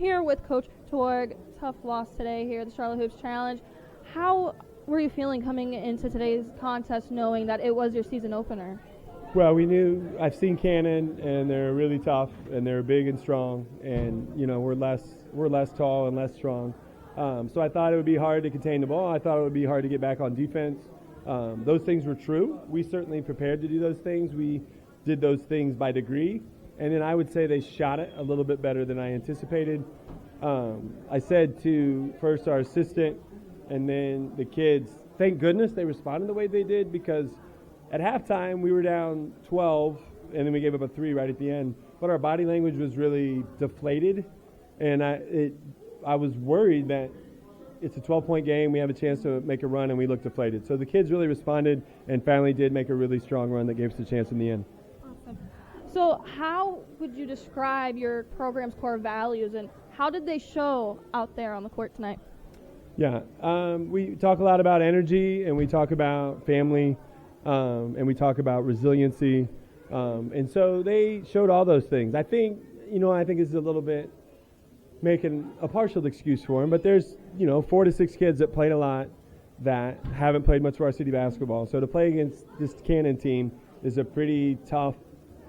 here with Coach Torg. Tough loss today here at the Charlotte Hoops Challenge. How were you feeling coming into today's contest knowing that it was your season opener? Well, we knew, I've seen Cannon, and they're really tough, and they're big and strong, and, we're less tall and less strong. So I thought it would be hard to contain the ball. I thought it would be hard to get back on defense. Those things were true. We certainly prepared to do those things. We did those things by degree, and then I would say they shot it a little bit better than I anticipated. I said to first our assistant and then the kids, thank goodness they responded the way they did, because at halftime we were down 12 and then we gave up a 3 right at the end. But our body language was really deflated, and I was worried that it's a 12-point game, we have a chance to make a run, and we looked deflated. So the kids really responded and finally did make a really strong run that gave us a chance in the end. Awesome. So how would you describe your program's core values, and how did they show out there on the court tonight? Yeah, we talk a lot about energy, and we talk about family, and we talk about resiliency. And so they showed all those things. I think it's a little bit making a partial excuse for them, but there's 4 to 6 kids that played a lot that haven't played much varsity basketball. So to play against this Cannon team is a pretty tough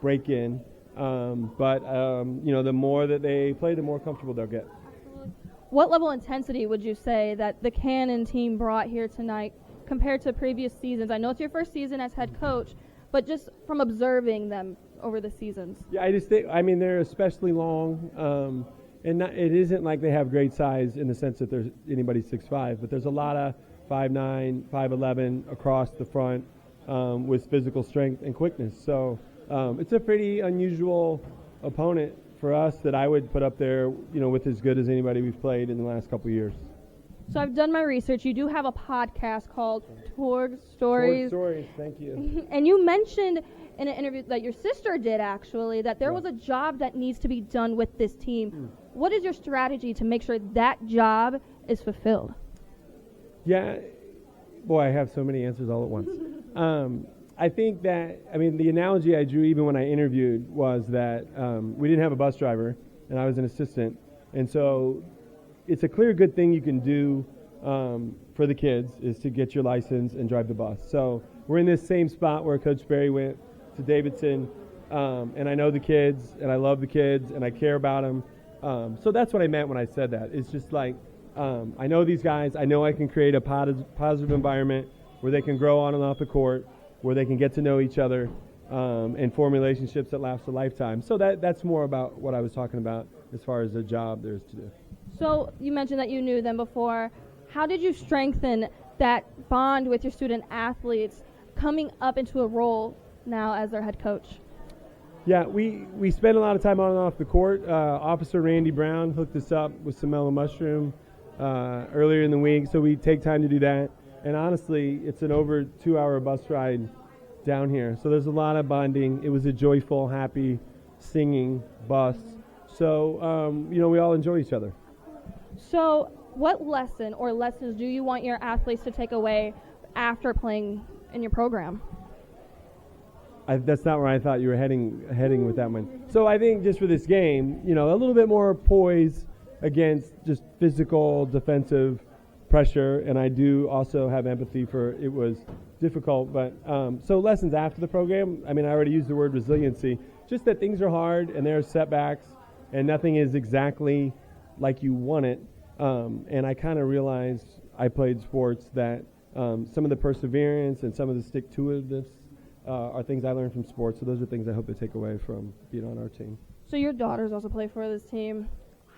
break-in. But the more that they play, the more comfortable they'll get. What level of intensity would you say that the Cannon team brought here tonight compared to previous seasons? I know it's your first season as head coach, but just from observing them over the seasons. Yeah, I just think, they're especially long. It isn't like they have great size in the sense that there's anybody 6'5", but there's a lot of 5'9", 5'11" across the front with physical strength and quickness. So it's a pretty unusual opponent for us that I would put up there, with as good as anybody we've played in the last couple of years. So I've done my research. You do have a podcast called Torg Stories. Torg Stories, thank you. And you mentioned in an interview that your sister did, actually, that there was a job that needs to be done with this team. What is your strategy to make sure that job is fulfilled? Yeah, boy, I have so many answers all at once. I think that, the analogy I drew even when I interviewed was that we didn't have a bus driver, and I was an assistant. And so it's a clear good thing you can do for the kids is to get your license and drive the bus. So we're in this same spot where Coach Berry went to Davidson, and I know the kids, and I love the kids, and I care about them. So that's what I meant when I said that. It's just like, I know these guys. I know I can create a positive environment where they can grow on and off the court, where they can get to know each other and form relationships that last a lifetime. So that's more about what I was talking about as far as the job there is to do. So you mentioned that you knew them before. How did you strengthen that bond with your student athletes coming up into a role now as their head coach? Yeah, we spend a lot of time on and off the court. Officer Randy Brown hooked us up with some mellow mushroom earlier in the week, so we take time to do that. And honestly, it's an over 2-hour bus ride down here, so there's a lot of bonding. It was a joyful, happy, singing bus. So, we all enjoy each other. So what lesson or lessons do you want your athletes to take away after playing in your program? That's not where I thought you were heading with that one. So I think just for this game, a little bit more poise against just physical defensive pressure, and I do also have empathy for it was difficult. But so lessons after the program, I already used the word resiliency, just that things are hard and there are setbacks and nothing is exactly like you want it. And I kind of realized I played sports that some of the perseverance and some of the stick-to-itiveness are things I learned from sports. So those are things I hope to take away from being on our team. So your daughters also play for this team.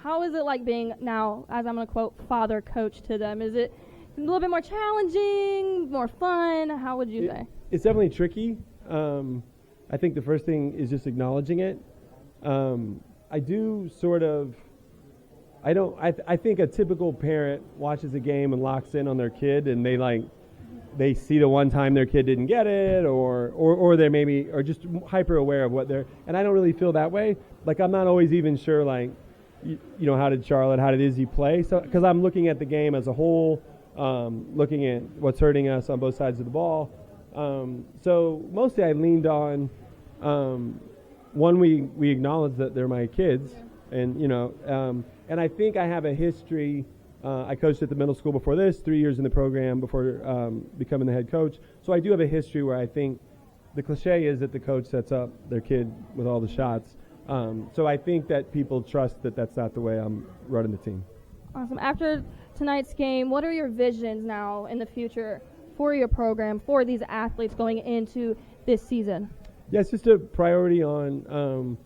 How is it like being now, as I'm going to quote, father coach to them? Is it a little bit more challenging, more fun? How would you say? It's definitely tricky. I think the first thing is just acknowledging it. I do sort of, I think a typical parent watches a game and locks in on their kid, and they see the one time their kid didn't get it, or they maybe are just hyper aware of what they're, and I don't really feel that way. Like, I'm not always even sure, how did Charlotte, how did Izzy play? So, because I'm looking at the game as a whole, looking at what's hurting us on both sides of the ball. So mostly I leaned on, one, we acknowledge that they're my kids, and And I think I have a history. I coached at the middle school before this, 3 years in the program before becoming the head coach. So I do have a history where I think the cliche is that the coach sets up their kid with all the shots. So I think that people trust that that's not the way I'm running the team. Awesome. After tonight's game, what are your visions now in the future for your program, for these athletes going into this season? Yeah, it's just a priority on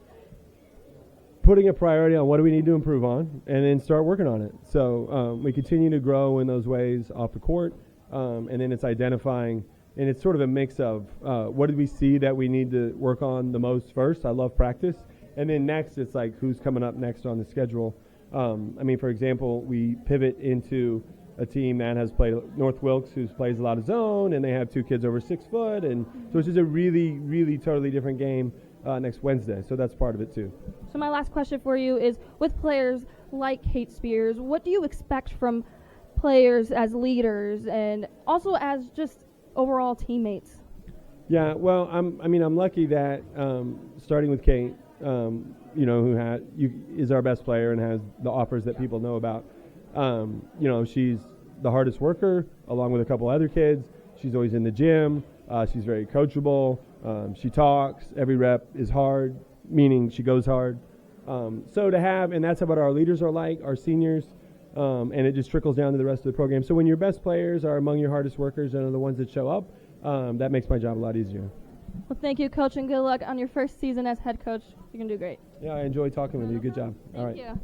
putting a priority on what do we need to improve on, and then start working on it. So we continue to grow in those ways off the court, and then it's identifying, and it's sort of a mix of what did we see that we need to work on the most first. I love practice. And then next, it's like who's coming up next on the schedule. I mean, for example, we pivot into a team that has played North Wilkes, who plays a lot of zone, and they have 2 kids over 6 foot. And so it's just a really, really totally different game next Wednesday. So that's part of it, too. So my last question for you is, with players like Kate Spears, what do you expect from players as leaders and also as just overall teammates? Yeah, well, I'm lucky that starting with Kate, who is our best player and has the offers that people know about. She's the hardest worker, along with a couple other kids. She's always in the gym. She's very coachable. She talks. Every rep is hard, meaning she goes hard. So to have, and that's what our leaders are like, our seniors, and it just trickles down to the rest of the program. So when your best players are among your hardest workers and are the ones that show up, that makes my job a lot easier. Well, thank you, Coach, and good luck on your first season as head coach. You're going to do great. Yeah, I enjoy talking with you. Good job. Thank you.